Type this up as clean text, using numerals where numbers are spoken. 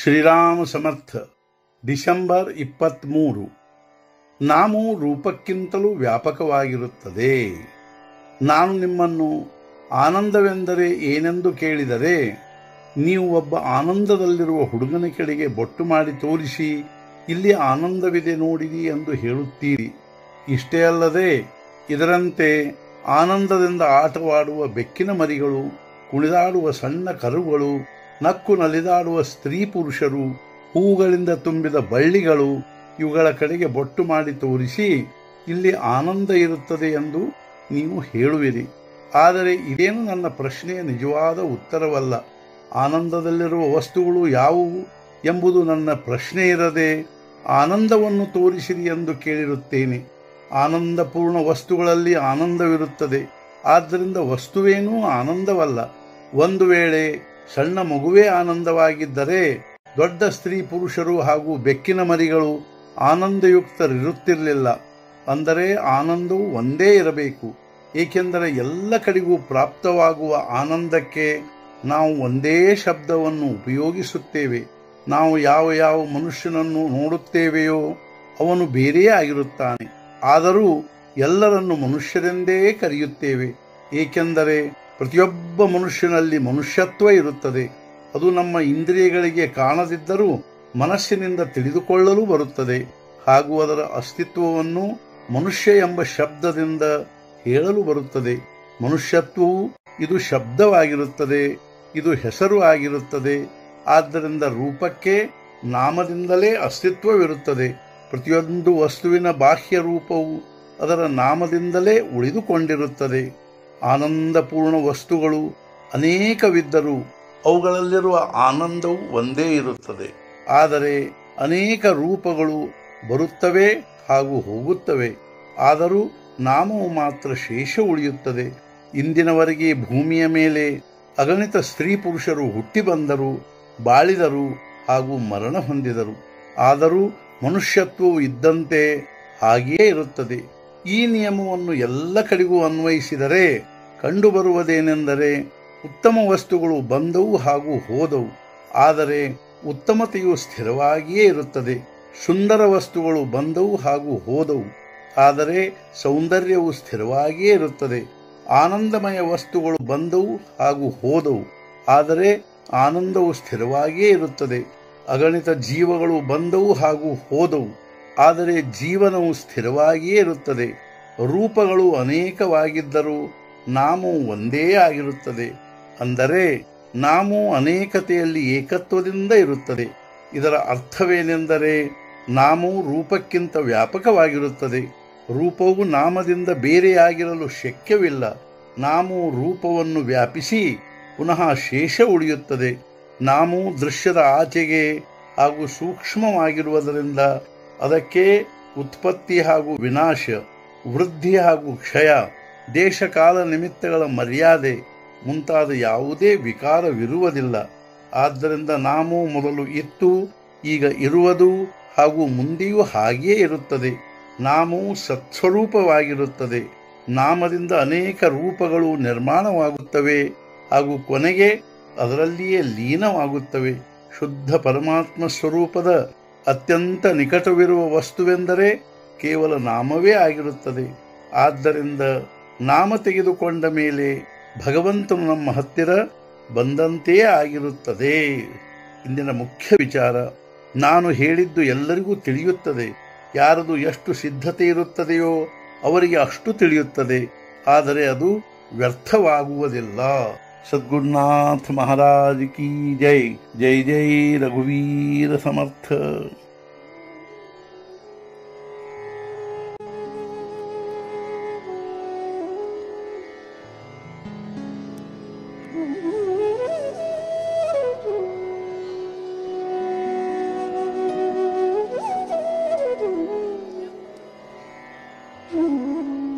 ಶ್ರೀರಾಮ ಸಮರ್ಥ. December 23. ನಾಮು ರೂಪಕ್ಕಿಂತಲೂ ವ್ಯಾಪಕವಾಗಿರುತ್ತದೆ. ನಾನು ನಿಮ್ಮನ್ನು ಆನಂದವೆಂದರೆ ಏನೆಂದು ಕೇಳಿದರೆ, ನೀವು ಒಬ್ಬ ಆನಂದದಲ್ಲಿರುವ ಹುಡುಗನ ಕೆಳಗೆ ಬೊಟ್ಟು ಮಾಡಿ ತೋರಿಸಿ, ಇಲ್ಲಿ ಆನಂದವಿದೆ ನೋಡಿರಿ ಎಂದು ಹೇಳುತ್ತೀರಿ. ಇಷ್ಟೇ ಅಲ್ಲದೆ, ಇದರಂತೆ ಆನಂದದಿಂದ ಆಟವಾಡುವ ಬೆಕ್ಕಿನ ಮರಿಗಳು, ಕುಣಿದಾಡುವ ಸಣ್ಣ ಕರುಗಳು, ನಕ್ಕು ನಲಿದಾಡುವ ಸ್ತ್ರೀ ಪುರುಷರು, ಹೂಗಳಿಂದ ತುಂಬಿದ ಬಳ್ಳಿಗಳು, ಇವುಗಳ ಕಡೆಗೆ ಬೊಟ್ಟು ಮಾಡಿ ತೋರಿಸಿ, ಇಲ್ಲಿ ಆನಂದ ಇರುತ್ತದೆ ಎಂದು ನೀವು ಹೇಳುವಿರಿ. ಆದರೆ ಇದೇನು ನನ್ನ ಪ್ರಶ್ನೆಯ ನಿಜವಾದ ಉತ್ತರವಲ್ಲ. ಆನಂದದಲ್ಲಿರುವ ವಸ್ತುಗಳು ಯಾವುವು ಎಂಬುದು ನನ್ನ ಪ್ರಶ್ನೆ ಇರದೆ, ಆನಂದವನ್ನು ತೋರಿಸಿರಿ ಎಂದು ಕೇಳಿರುತ್ತೇನೆ. ಆನಂದಪೂರ್ಣ ವಸ್ತುಗಳಲ್ಲಿ ಆನಂದವಿರುತ್ತದೆ. ಆದ್ದರಿಂದ ವಸ್ತುವೇನೂ ಆನಂದವಲ್ಲ. ಒಂದು ವೇಳೆ ಸಣ್ಣ ಮಗುವೇ ಆನಂದವಾಗಿದ್ದರೆ, ದೊಡ್ಡ ಸ್ತ್ರೀ ಪುರುಷರು ಹಾಗೂ ಬೆಕ್ಕಿನ ಮರಿಗಳು ಆನಂದಯುಕ್ತರಿರುತ್ತಿರಲಿಲ್ಲ. ಅಂದರೆ ಆನಂದವು ಒಂದೇ ಇರಬೇಕು. ಏಕೆಂದರೆ ಎಲ್ಲ ಕಡೆಗೂ ಪ್ರಾಪ್ತವಾಗುವ ಆನಂದಕ್ಕೆ ನಾವು ಒಂದೇ ಶಬ್ದವನ್ನು ಉಪಯೋಗಿಸುತ್ತೇವೆ. ನಾವು ಯಾವ ಮನುಷ್ಯನನ್ನು ನೋಡುತ್ತೇವೆಯೋ ಅವನು ಬೇರೆಯೇ ಆಗಿರುತ್ತಾನೆ. ಆದರೂ ಎಲ್ಲರನ್ನು ಮನುಷ್ಯರೆಂದೇ ಕರೆಯುತ್ತೇವೆ. ಏಕೆಂದರೆ ಪ್ರತಿಯೊಬ್ಬ ಮನುಷ್ಯನಲ್ಲಿ ಮನುಷ್ಯತ್ವ ಇರುತ್ತದೆ. ಅದು ನಮ್ಮ ಇಂದ್ರಿಯಗಳಿಗೆ ಕಾಣದಿದ್ದರೂ ಮನಸ್ಸಿನಿಂದ ತಿಳಿದುಕೊಳ್ಳಲು ಬರುತ್ತದೆ. ಹಾಗೂ ಅದರ ಅಸ್ತಿತ್ವವನ್ನು ಮನುಷ್ಯ ಎಂಬ ಶಬ್ದದಿಂದ ಹೇಳಲು ಬರುತ್ತದೆ. ಮನುಷ್ಯತ್ವವು ಇದು ಶಬ್ದವಾಗಿರುತ್ತದೆ, ಇದು ಹೆಸರು ಆಗಿರುತ್ತದೆ. ಆದ್ದರಿಂದ ರೂಪಕ್ಕೆ ನಾಮದಿಂದಲೇ ಅಸ್ತಿತ್ವವಿರುತ್ತದೆ. ಪ್ರತಿಯೊಂದು ವಸ್ತುವಿನ ಬಾಹ್ಯ ರೂಪವು ಅದರ ನಾಮದಿಂದಲೇ ಉಳಿದುಕೊಂಡಿರುತ್ತದೆ. ಆನಂದಪೂರ್ಣ ವಸ್ತುಗಳು ಅನೇಕವಿದ್ದರೂ ಅವುಗಳಲ್ಲಿರುವ ಆನಂದವು ಒಂದೇ ಇರುತ್ತದೆ. ಆದರೆ ಅನೇಕ ರೂಪಗಳು ಬರುತ್ತವೆ ಹಾಗೂ ಹೋಗುತ್ತವೆ. ಆದರೂ ನಾಮವು ಮಾತ್ರ ಶೇಷ ಉಳಿಯುತ್ತದೆ. ಇಂದಿನವರೆಗೆ ಭೂಮಿಯ ಮೇಲೆ ಅಗಣಿತ ಸ್ತ್ರೀ ಪುರುಷರು ಹುಟ್ಟಿ ಬಂದರು, ಬಾಳಿದರು ಹಾಗೂ ಮರಣ ಹೊಂದಿದರು. ಆದರೂ ಮನುಷ್ಯತ್ವವು ಇದ್ದಂತೆ ಹಾಗೆಯೇ ಇರುತ್ತದೆ. ಈ ನಿಯಮವನ್ನು ಎಲ್ಲ ಕಡೆಗೂ ಅನ್ವಯಿಸಿದರೆ ಕಂಡುಬರುವುದೇನೆಂದರೆ, ಉತ್ತಮ ವಸ್ತುಗಳು ಬಂದವು ಹಾಗೂ ಹೋದವು, ಆದರೆ ಉತ್ತಮತೆಯು ಸ್ಥಿರವಾಗಿಯೇ ಇರುತ್ತದೆ. ಸುಂದರ ವಸ್ತುಗಳು ಬಂದವು ಹಾಗೂ ಹೋದವು, ಆದರೆ ಸೌಂದರ್ಯವು ಸ್ಥಿರವಾಗಿಯೇ ಇರುತ್ತದೆ. ಆನಂದಮಯ ವಸ್ತುಗಳು ಬಂದವು ಹಾಗೂ ಹೋದವು, ಆದರೆ ಆನಂದವು ಸ್ಥಿರವಾಗಿಯೇ ಇರುತ್ತದೆ. ಅಗಣಿತ ಜೀವಗಳು ಬಂದವು ಹಾಗೂ ಹೋದವು, ಆದರೆ ಜೀವನವು ಸ್ಥಿರವಾಗಿಯೇ ಇರುತ್ತದೆ. ರೂಪಗಳು ಅನೇಕವಾಗಿದ್ದರೂ ನಾಮವು ಒಂದೇ ಆಗಿರುತ್ತದೆ. ಅಂದರೆ ನಾಮವು ಅನೇಕತೆಯಲ್ಲಿ ಏಕತ್ವದಿಂದ ಇರುತ್ತದೆ. ಇದರ ಅರ್ಥವೇನೆಂದರೆ, ನಾಮವು ರೂಪಕ್ಕಿಂತ ವ್ಯಾಪಕವಾಗಿರುತ್ತದೆ. ರೂಪವು ನಾಮದಿಂದ ಬೇರೆಯಾಗಿರಲು ಶಕ್ಯವಿಲ್ಲ. ನಾಮವು ರೂಪವನ್ನು ವ್ಯಾಪಿಸಿ ಪುನಃ ಶೇಷ ಉಳಿಯುತ್ತದೆ. ನಾಮವು ದೃಶ್ಯದ ಆಚೆಗೆ ಹಾಗೂ ಸೂಕ್ಷ್ಮವಾಗಿರುವುದರಿಂದ ಅದಕ್ಕೆ ಉತ್ಪತ್ತಿ ಹಾಗೂ ವಿನಾಶ, ವೃದ್ಧಿ ಹಾಗೂ ಕ್ಷಯ, ದೇಶಕಾಲ ನಿಮಿತ್ತಗಳ ಮರ್ಯಾದೆ ಮುಂತಾದ ಯಾವುದೇ ವಿಕಾರವಿರುವುದಿಲ್ಲ. ಆದ್ದರಿಂದ ನಾಮವು ಮೊದಲು ಇತ್ತು, ಈಗ ಇರುವುದು ಹಾಗೂ ಮುಂದೆಯೂ ಹಾಗೆಯೇ ಇರುತ್ತದೆ. ನಾಮವು ಸತ್ಸ್ವರೂಪವಾಗಿರುತ್ತದೆ. ನಾಮದಿಂದ ಅನೇಕ ರೂಪಗಳು ನಿರ್ಮಾಣವಾಗುತ್ತವೆ ಹಾಗೂ ಕೊನೆಗೆ ಅದರಲ್ಲಿಯೇ ಲೀನವಾಗುತ್ತವೆ. ಶುದ್ಧ ಪರಮಾತ್ಮ ಸ್ವರೂಪದ ಅತ್ಯಂತ ನಿಕಟವಿರುವ ವಸ್ತುವೆಂದರೆ ಕೇವಲ ನಾಮವೇ ಆಗಿರುತ್ತದೆ. ಆದ್ದರಿಂದ ನಾಮ ತೆಗೆದುಕೊಂಡ ಮೇಲೆ ಭಗವಂತನು ನಮ್ಮ ಹತ್ತಿರ ಬಂದಂತೆಯೇ ಆಗಿರುತ್ತದೆ. ಇಂದಿನ ಮುಖ್ಯ ವಿಚಾರ. ನಾನು ಹೇಳಿದ್ದು ಎಲ್ಲರಿಗೂ ತಿಳಿಯುತ್ತದೆ. ಯಾರದು ಎಷ್ಟು ಸಿದ್ಧತೆ ಇರುತ್ತದೆಯೋ ಅವರಿಗೆ ಅಷ್ಟು ತಿಳಿಯುತ್ತದೆ. ಆದರೆ ಅದು ವ್ಯರ್ಥವಾಗುವುದಿಲ್ಲ. ಸದ್ಗುರುನಾಥ ಮಹಾರಾಜ್ ಕಿ ಜೈ. ಜೈ ಜೈ ರಘುವೀರ ಸಮರ್ಥ. Mm-hmm.